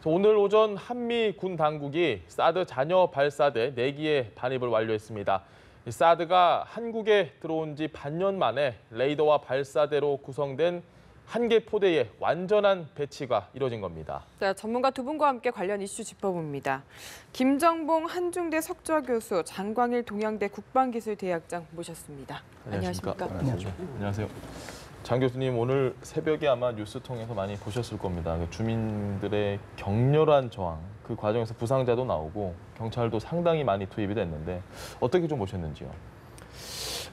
오늘 오전 한미 군 당국이 사드 잔여 발사대 4기의 반입을 완료했습니다. 사드가 한국에 들어온 지 반년 만에 레이더와 발사대로 구성된 한 개 포대의 완전한 배치가 이뤄진 겁니다. 자, 전문가 두 분과 함께 관련 이슈 짚어봅니다. 김정봉 한중대 석좌 교수, 장광일 동양대 국방기술대학장 모셨습니다. 안녕하십니까? 안녕하세요. 장 교수님, 오늘 새벽에 아마 뉴스 통해서 많이 보셨을 겁니다. 주민들의 격렬한 저항, 그 과정에서 부상자도 나오고 경찰도 상당히 많이 투입이 됐는데 어떻게 좀 보셨는지요?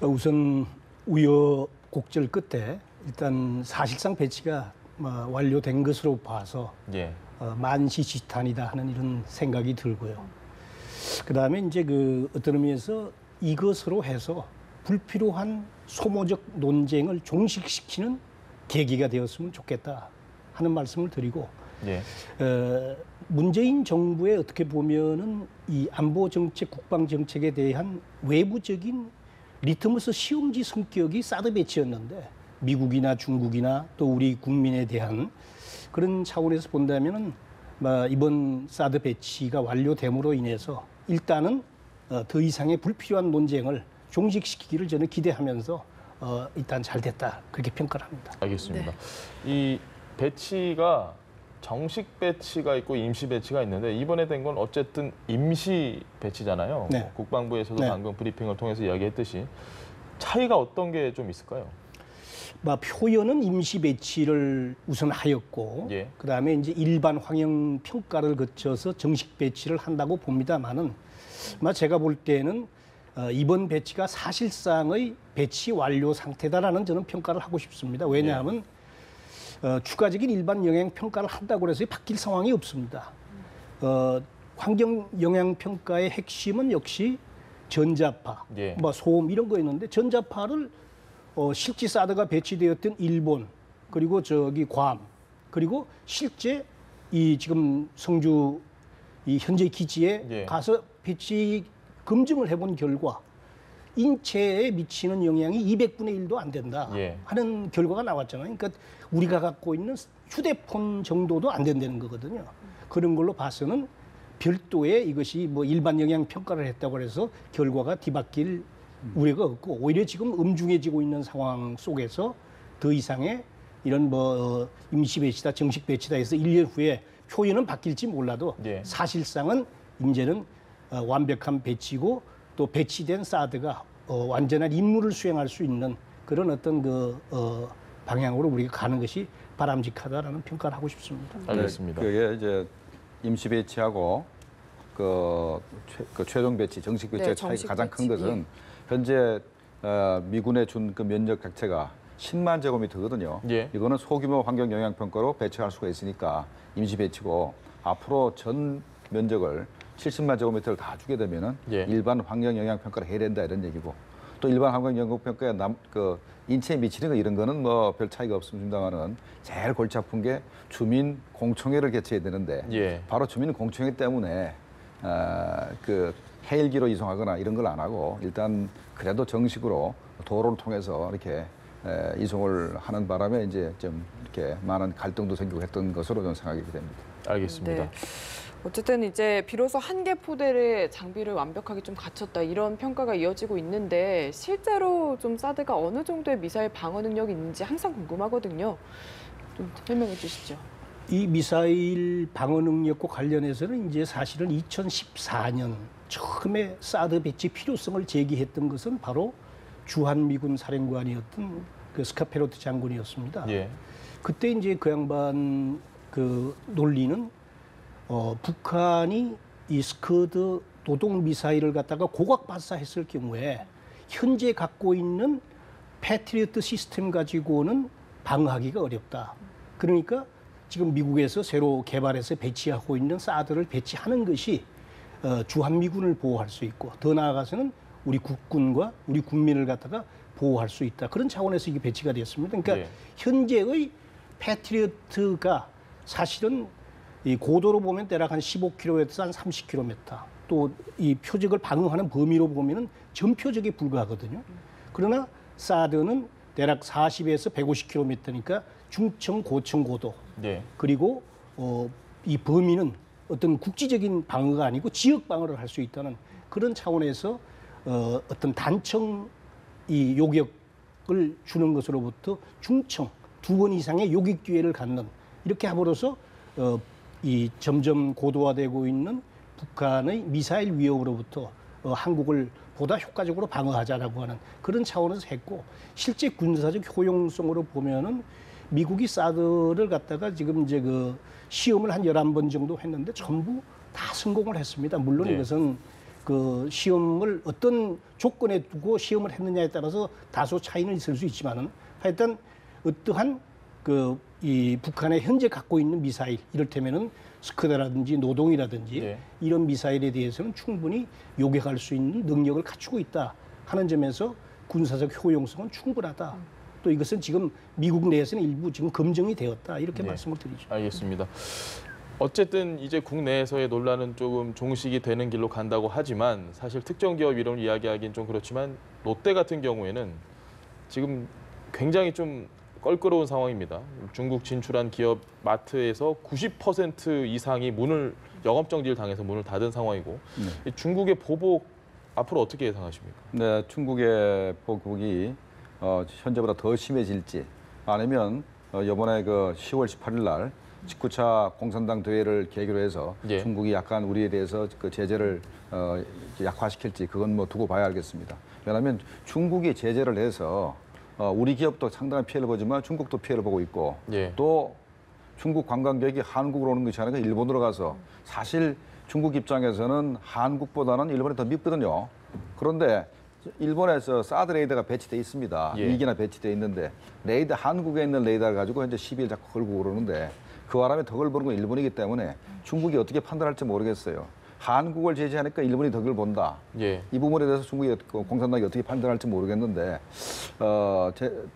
우선 우여곡절 끝에 일단 사실상 배치가 완료된 것으로 봐서 예. 만시지탄이다 하는 이런 생각이 들고요. 그다음에 이제 어떤 의미에서 이것으로 해서 불필요한 소모적 논쟁을 종식시키는 계기가 되었으면 좋겠다 하는 말씀을 드리고, 예. 문재인 정부의 어떻게 보면은 이 안보 정책, 국방 정책에 대한 외부적인 리트머스 시험지 성격이 사드 배치였는데, 미국이나 중국이나 또 우리 국민에 대한 그런 차원에서 본다면은 이번 사드 배치가 완료됨으로 인해서 일단은 더 이상의 불필요한 논쟁을 종식시키기를 저는 기대하면서 일단 잘 됐다, 그렇게 평가를 합니다. 알겠습니다. 네. 이 배치가 정식 배치가 있고 임시 배치가 있는데 이번에 된 건 어쨌든 임시 배치잖아요. 네. 국방부에서도 네. 방금 브리핑을 통해서 이야기했듯이 차이가 어떤 게 좀 있을까요? 표현은 임시 배치를 우선 하였고, 예. 그다음에 이제 일반 환영 평가를 거쳐서 정식 배치를 한다고 봅니다만은, 제가 볼 때는 이번 배치가 사실상의 배치 완료 상태다라는 저는 평가를 하고 싶습니다. 왜냐하면 추가적인 일반 영향 평가를 한다고 해서 바뀔 상황이 없습니다. 환경 영향 평가의 핵심은 역시 전자파, 예. 소음 이런 거였는데, 전자파를 실제 사드가 배치되었던 일본, 그리고 괌, 그리고 실제 이 지금 성주 이 현재 기지에 예. 가서 배치 검증을 해본 결과 인체에 미치는 영향이 200분의 1도 안 된다 예. 하는 결과가 나왔잖아요. 그러니까 우리가 갖고 있는 휴대폰 정도도 안 된다는 거거든요. 그런 걸로 봐서는 별도의 이것이 일반 영향 평가를 했다고 해서 결과가 뒤바뀔 우려가 없고, 오히려 지금 엄중해지고 있는 상황 속에서 더 이상의 이런 임시 배치다, 정식 배치다 해서 1년 후에 표현은 바뀔지 몰라도 예. 사실상은 이제는 완벽한 배치고, 또 배치된 사드가 완전한 임무를 수행할 수 있는 그런 어떤 방향으로 우리가 가는 것이 바람직하다라는 평가를 하고 싶습니다. 알겠습니다. 그게 이제 임시 배치하고 그 최종 배치, 정식 배치의 차이가 가장 큰 것은 현재 미군에 준 그 면적 자체가 10만 제곱미터거든요. 예. 이거는 소규모 환경 영향 평가로 배치할 수가 있으니까 임시 배치고, 앞으로 전 면적을 70만 제곱미터를 다 주게 되면은 예. 일반 환경 영향 평가를 해야 된다 이런 얘기고, 또 일반 환경 영향 평가에 인체에 미치는 거 이런 거는 별 차이가 없습니다만은 제일 골치 아픈 게 주민 공청회를 개최해야 되는데 예. 바로 주민 공청회 때문에 해일기로 이송하거나 이런 걸 안 하고 일단 그래도 정식으로 도로를 통해서 이렇게 이송을 하는 바람에 이제 좀 이렇게 많은 갈등도 생기고 했던 것으로 저는 생각이 됩니다. 알겠습니다. 네. 어쨌든 이제 비로소 한 개 포대의 장비를 완벽하게 좀 갖췄다, 이런 평가가 이어지고 있는데, 실제로 좀 사드가 어느 정도의 미사일 방어 능력이 있는지 항상 궁금하거든요. 좀 설명해 주시죠. 이 미사일 방어 능력과 관련해서는 이제 사실은 2014년 처음에 사드 배치 필요성을 제기했던 것은 바로 주한미군 사령관이었던 스카페로트 장군이었습니다. 예. 그때 이제 그 양반 논리는 북한이 이 스커드 도동 미사일을 갖다가 고각 발사했을 경우에 현재 갖고 있는 패트리어트 시스템 가지고는 방어하기가 어렵다. 그러니까 지금 미국에서 새로 개발해서 배치하고 있는 사드를 배치하는 것이 주한미군을 보호할 수 있고, 더 나아가서는 우리 국군과 우리 국민을 갖다가 보호할 수 있다. 그런 차원에서 이게 배치가 되었습니다. 그러니까 예. 현재의 패트리어트가 사실은 이 고도로 보면 대략 한 15km에서 한 30km, 또 이 표적을 방어하는 범위로 보면은 전표적에 불과하거든요. 그러나 사드는 대략 40에서 150km니까 중청, 고청, 고도. 네. 그리고 이 범위는 어떤 국지적인 방어가 아니고 지역 방어를 할 수 있다는 그런 차원에서 어떤 단청 이 요격을 주는 것으로부터 중청 2번 이상의 요격 기회를 갖는 이렇게 함으로써 이 점점 고도화되고 있는 북한의 미사일 위협으로부터 한국을 보다 효과적으로 방어하자라고 하는 그런 차원에서 했고 실제 군사적 효용성으로 보면은 미국이 사드를 갖다가 지금 이제 그 시험을 한 11번 정도 했는데 전부 다 성공을 했습니다. 물론 네. 이것은 그 시험을 어떤 조건에 두고 시험을 했느냐에 따라서 다소 차이는 있을 수 있지만은 하여튼 어떠한 그 이 북한의 현재 갖고 있는 미사일 이를테면은 스커드라든지 노동이라든지 네. 이런 미사일에 대해서는 충분히 요격할 수 있는 능력을 갖추고 있다 하는 점에서 군사적 효용성은 충분하다. 또 이것은 지금 미국 내에서는 일부 지금 검증이 되었다 이렇게 네. 말씀을 드리죠. 알겠습니다. 어쨌든 이제 국내에서의 논란은 조금 종식이 되는 길로 간다고 하지만 사실 특정 기업 이름을 이야기하기는 좀 그렇지만 롯데 같은 경우에는 지금 굉장히 좀 껄끄러운 상황입니다. 중국 진출한 기업 마트에서 90% 이상이 영업 정지를 당해서 문을 닫은 상황이고 이 중국의 보복 앞으로 어떻게 예상하십니까? 네, 중국의 보복이 현재보다 더 심해질지 아니면 이번에 그 10월 18일 날 19차 공산당 대회를 계기로 해서 예. 중국이 약간 우리에 대해서 그 제재를 약화시킬지 그건 뭐 두고 봐야 알겠습니다. 왜냐하면 중국이 제재를 해서 우리 기업도 상당한 피해를 보지만 중국도 피해를 보고 있고 예. 또 중국 관광객이 한국으로 오는 것이 아니라 일본으로 가서 사실 중국 입장에서는 한국보다는 일본이 더 밉거든요. 그런데 일본에서 사드 레이더가 배치돼 있습니다. 예. 2기나 배치돼 있는데 레이더 한국에 있는 레이더를 가지고 현재 10일 자꾸 걸고 그러는데 그 바람에 덕을 보는 건 일본이기 때문에 중국이 어떻게 판단할지 모르겠어요. 한국을 제재하니까 일본이 덕을 본다. 예. 이 부분에 대해서 중국이 공산당이 어떻게 판단할지 모르겠는데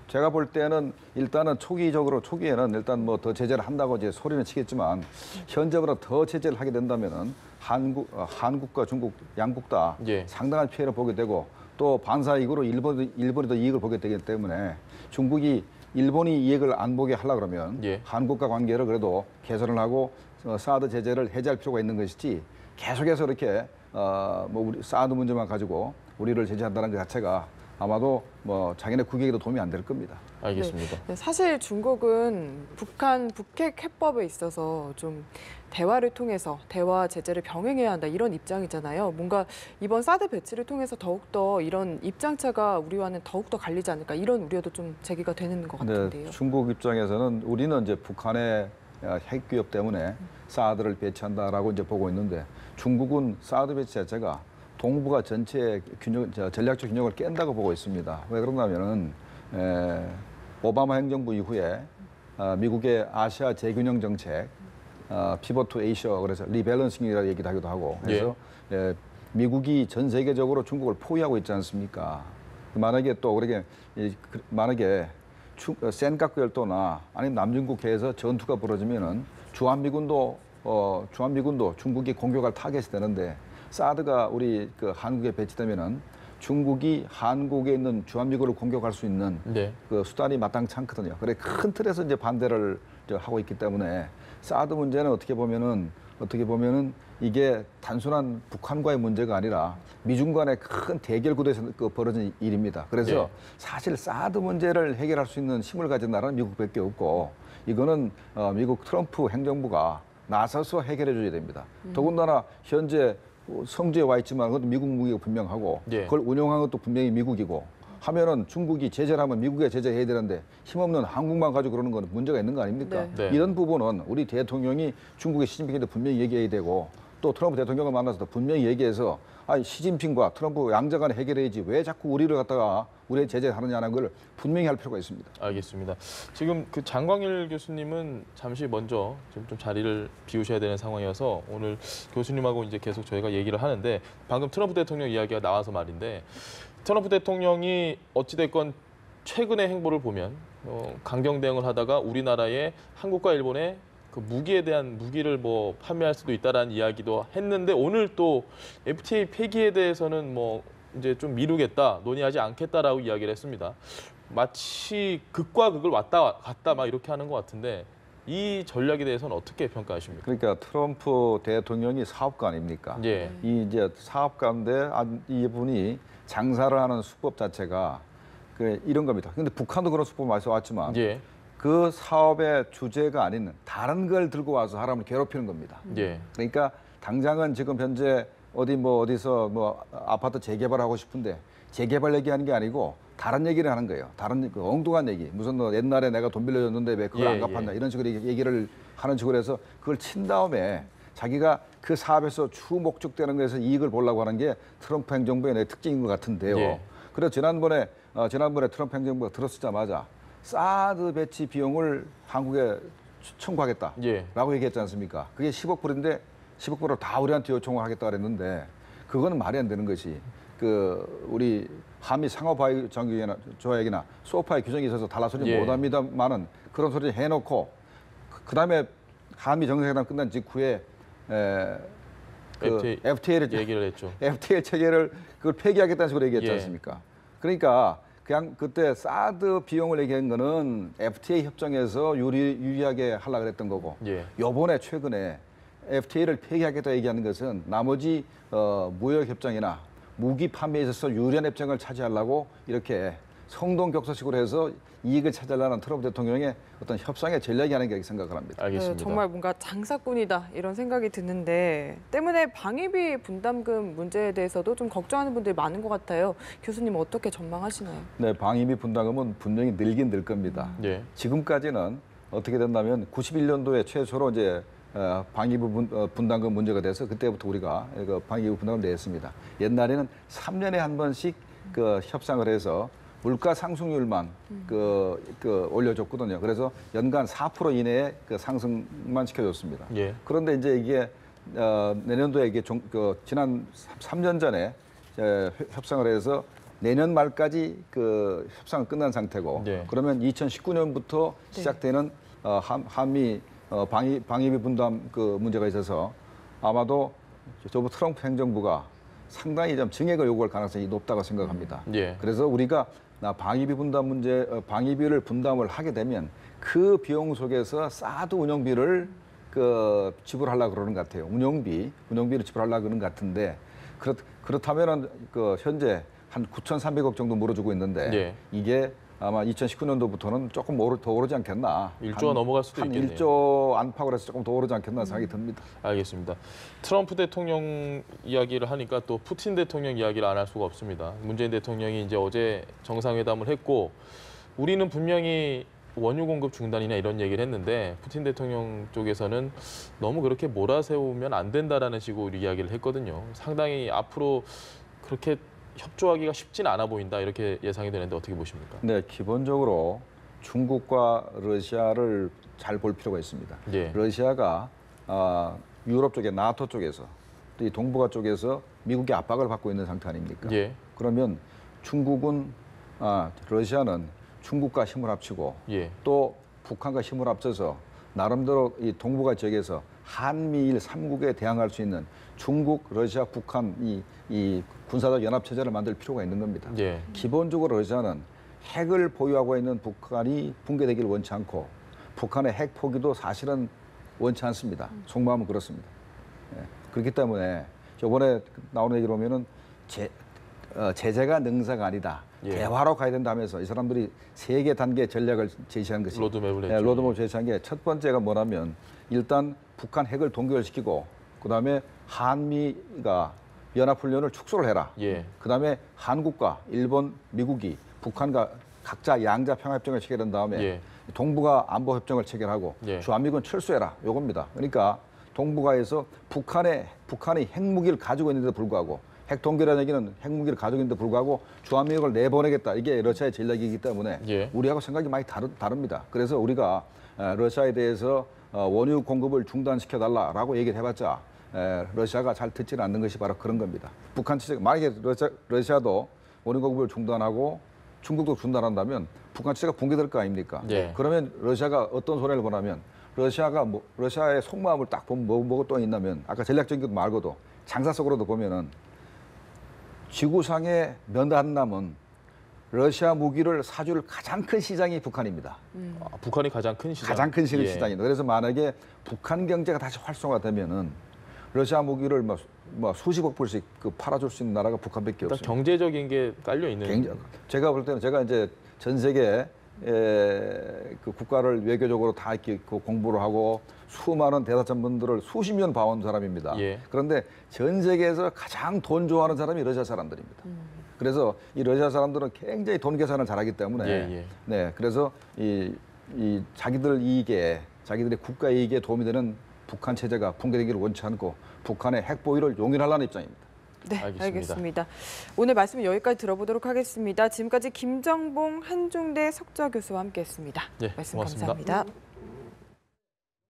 제가 볼 때는 일단은 초기에는 일단 뭐 더 제재를 한다고 이제 소리는 치겠지만 현재보다 더 제재를 하게 된다면은 한국과 중국 양국 다 예. 상당한 피해를 보게 되고 또 반사이익으로 일본이 더 이익을 보게 되기 때문에 중국이 일본이 이익을 안 보게 하려 그러면 예. 한국과 관계를 그래도 개선을 하고 사드 제재를 해제할 필요가 있는 것이지 계속해서 이렇게 뭐 우리 사드 문제만 가지고 우리를 제재한다는 것 자체가 아마도 뭐 자기네 국익에도 도움이 안 될 겁니다. 알겠습니다. 네, 사실 중국은 북핵 해법에 있어서 좀 대화를 통해서 대화 제재를 병행해야 한다 이런 입장이잖아요. 뭔가 이번 사드 배치를 통해서 더욱더 이런 입장차가 우리와는 더욱더 갈리지 않을까 이런 우려도 좀 제기가 되는 것 같은데요. 중국 입장에서는 우리는 이제 북한의 핵 위협 때문에 사드를 배치한다라고 이제 보고 있는데 중국은 사드 배치 자체가 동북아 전체의 전략적 균형을 깬다고 보고 있습니다. 왜 그러냐면은 오바마 행정부 이후에 미국의 아시아 재균형 정책, 피벗 투 에이시아 그래서 리밸런싱이라고 얘기도 하기도 하고 그래서 미국이 전 세계적으로 중국을 포위하고 있지 않습니까? 만약에 또 그렇게 만약에 센카쿠 열도나 아니면 남중국해에서 전투가 벌어지면은 주한미군도 중국이 공격할 타겟이 되는데 사드가 우리 그 한국에 배치되면은 중국이 한국에 있는 주한미군을 공격할 수 있는 네. 그 수단이 마땅치 않거든요. 그래 큰 틀에서 이제 반대를 하고 있기 때문에 사드 문제는 어떻게 보면은 이게 단순한 북한과의 문제가 아니라 미중 간의 큰 대결 구도에서 벌어진 일입니다. 그래서 네. 사실 사드 문제를 해결할 수 있는 힘을 가진 나라는 미국밖에 없고 이거는 미국 트럼프 행정부가 나서서 해결해 줘야 됩니다. 더군다나 현재 성주에 와 있지만 그것도 미국 무기가 분명하고 예. 그걸 운영한 것도 분명히 미국이고 하면은 중국이 제재를 하면 미국에 제재해야 되는데 힘없는 한국만 가지고 그러는 건 문제가 있는 거 아닙니까? 네. 네. 이런 부분은 우리 대통령이 중국의 시진핑한테 분명히 얘기해야 되고 또 트럼프 대통령을 만나서 분명히 얘기해서 아니 시진핑과 트럼프 양자 간에 해결해야지 왜 자꾸 우리를 갖다가 우리의 제재하느냐는 걸 분명히 할 필요가 있습니다. 알겠습니다. 지금 그 장광일 교수님은 잠시 먼저 지금 좀 자리를 비우셔야 되는 상황이어서 오늘 교수님하고 이제 계속 저희가 얘기를 하는데 방금 트럼프 대통령 이야기가 나와서 말인데 트럼프 대통령이 어찌됐건 최근의 행보를 보면 강경 대응을 하다가 우리나라에 한국과 일본의 그 무기를 뭐 판매할 수도 있다라는 이야기도 했는데 오늘 또 FTA 폐기에 대해서는 뭐 이제 좀 미루겠다, 논의하지 않겠다라고 이야기를 했습니다. 마치 극과 극을 왔다 갔다 막 이렇게 하는 것 같은데 이 전략에 대해서는 어떻게 평가하십니까? 그러니까 트럼프 대통령이 사업가 아닙니까? 예. 이 이제 사업가인데 이분이 장사를 하는 수법 자체가 이런 겁니다. 근데 북한도 그런 수법 많이 써왔지만 예. 그 사업의 주제가 아닌 다른 걸 들고 와서 사람을 괴롭히는 겁니다. 예. 그러니까 당장은 지금 현재 어디서 아파트 재개발하고 싶은데 재개발 얘기하는 게 아니고 다른 얘기를 하는 거예요. 다른 엉뚱한 얘기. 무슨 옛날에 내가 돈 빌려줬는데 왜 그걸 예, 안 갚았냐 이런 식으로 얘기를 하는 식으로 해서 그걸 친 다음에 자기가 그 사업에서 추 목적되는 것에서 이익을 보려고 하는 게 트럼프 행정부의 특징인 것 같은데요. 예. 그래서 지난번에 트럼프 행정부가 들어서자마자 사드 배치 비용을 한국에 청구하겠다라고 예. 얘기했지 않습니까? 그게 10억 불인데 10억 불을 다 우리한테 요청을 하겠다 그랬는데 그거는 말이 안 되는 것이 우리 한미 상호바이 조약이나 소파의 규정이 있어서 달라 소리 예. 못합니다만은 그런 소리 해놓고 그다음에 한미 정상회담 끝난 직후에 FTA를 얘기를 했죠. FTA 체계를 그걸 폐기하겠다는 식으로 얘기했지 예. 않습니까? 그러니까 그냥 그때 사드 비용을 얘기한 거는 FTA 협정에서 유리하게 하려고 그랬던 거고 예. 요번에 최근에 FTA를 폐기하겠다 얘기하는 것은 나머지 무역 협정이나 무기 판매에 있어서 유리한 협정을 차지하려고 이렇게 성동격서식으로 해서 이익을 찾으려는 트럼프 대통령의 어떤 협상의 전략이 아닌가 생각을 합니다. 알겠습니다. 네, 정말 뭔가 장사꾼이다 이런 생각이 드는데 때문에 방위비 분담금 문제에 대해서도 좀 걱정하는 분들이 많은 것 같아요. 교수님 어떻게 전망하시나요? 네, 방위비 분담금은 분명히 늘긴 늘 겁니다. 예. 지금까지는 어떻게 됐냐면 91년도에 최초로 이제 방위비 분담금 문제가 돼서 그때부터 우리가 방위비 분담금을 냈습니다. 옛날에는 3년에 한 번씩 협상을 해서 물가 상승률만 올려줬거든요. 그래서 연간 4% 이내에 상승만 시켜줬습니다. 예. 그런데 이제 이게 내년도에 이게 지난 3년 전에 협상을 해서 내년 말까지 협상은 끝난 상태고 네. 그러면 2019년부터 시작되는 한미 방위비 분담 문제가 있어서 아마도 트럼프 행정부가 상당히 좀 증액을 요구할 가능성이 높다고 생각합니다. 예. 그래서 우리가 방위비 분담 방위비를 분담을 하게 되면 그 비용 속에서 사드 운영비를 지불하려고 그러는 것 같아요. 운영비를 지불하려고 그러는 것 같은데 그렇다면은 현재 한 9,300억 정도 물어주고 있는데 예. 이게 아마 2019년도부터는 조금 더 오르지 않겠나. 1조가 넘어갈 수도 있겠네요. 한 1조 안팎으로 해서 조금 더 오르지 않겠나 생각이 듭니다. 알겠습니다. 트럼프 대통령 이야기를 하니까 또 푸틴 대통령 이야기를 안 할 수가 없습니다. 문재인 대통령이 이제 어제 정상회담을 했고 우리는 분명히 원유 공급 중단이나 이런 얘기를 했는데 푸틴 대통령 쪽에서는 너무 그렇게 몰아세우면 안 된다라는 식으로 이야기를 했거든요. 상당히 앞으로 그렇게 협조하기가 쉽지는 않아 보인다 이렇게 예상이 되는데 어떻게 보십니까? 네, 기본적으로 중국과 러시아를 잘 볼 필요가 있습니다. 예. 러시아가 유럽 쪽에 나토 쪽에서 또 이 동북아 쪽에서 미국의 압박을 받고 있는 상태 아닙니까? 예. 그러면 러시아는 중국과 힘을 합치고 예. 또 북한과 힘을 합쳐서 나름대로 이 동북아 지역에서 한미일 3국에 대항할 수 있는 중국, 러시아, 북한 이 군사적 연합 체제를 만들 필요가 있는 겁니다. 예. 기본적으로 러시아는 핵을 보유하고 있는 북한이 붕괴되기를 원치 않고 북한의 핵 포기도 사실은 원치 않습니다. 속마음은 그렇습니다. 예. 그렇기 때문에 저번에 나오는 얘기를 보면은 제재가 능사가 아니다. 예. 대화로 가야 된다면서 이 사람들이 3개 단계 전략을 제시한 것이 로드맵을 했죠. 로드맵을 제시한 게 첫 번째가 뭐냐면 일단 북한 핵을 동결시키고 그다음에 한미가 연합훈련을 축소를 해라. 예. 그다음에 한국과 일본, 미국이 북한과 각자 양자 평화협정을 체결한 다음에 예. 동북아 안보협정을 체결하고 예. 주한미군 철수해라. 요겁니다. 그러니까 동북아에서 북한이 핵무기를 가지고 있는데도 불구하고 핵 동결이라는 얘기는 핵무기를 가지고 있는데도 불구하고 주한미군을 내보내겠다. 이게 러시아의 전략이기 때문에 예. 우리하고 생각이 많이 다릅니다. 그래서 우리가 러시아에 대해서 원유 공급을 중단시켜달라라고 얘기를 해봤자 러시아가 잘 듣지는 않는 것이 바로 그런 겁니다. 북한 체제가 만약에 러시아도 원유 공급을 중단하고 중국도 중단한다면 북한 체제가 붕괴될 거 아닙니까? 예. 그러면 러시아가 어떤 손해를 보냐면 러시아의 속마음을 딱 보면 뭐가 또 있냐면 아까 전략적인 것 말고도 장사 속으로도 보면은 지구상에 몇 안 남은 러시아 무기를 사줄 가장 큰 시장이 북한입니다. 북한이 가장 큰 시장. 가장 큰 예. 시장입니다. 그래서 만약에 북한 경제가 다시 활성화되면은 러시아 무기를 뭐 수십억 불씩 팔아줄 수 있는 나라가 북한밖에 일단 없습니다. 경제적인 게 깔려 있는. 제가 볼 때는 제가 이제 전 세계 그 국가를 외교적으로 다 이렇게 공부를 하고 수많은 대사관 분들을 수십 년 봐온 사람입니다. 예. 그런데 전 세계에서 가장 돈 좋아하는 사람이 러시아 사람들입니다. 그래서 이 러시아 사람들은 굉장히 돈 계산을 잘하기 때문에 예. 네, 그래서 이 자기들 이익에 자기들의 국가 이익에 도움이 되는 북한 체제가 붕괴되기를 원치 않고 북한의 핵 보유를 용인하려는 입장입니다. 네, 알겠습니다. 알겠습니다. 오늘 말씀 여기까지 들어보도록 하겠습니다. 지금까지 김정봉 한중대 석좌 교수와 함께했습니다. 예, 말씀 고맙습니다. 감사합니다.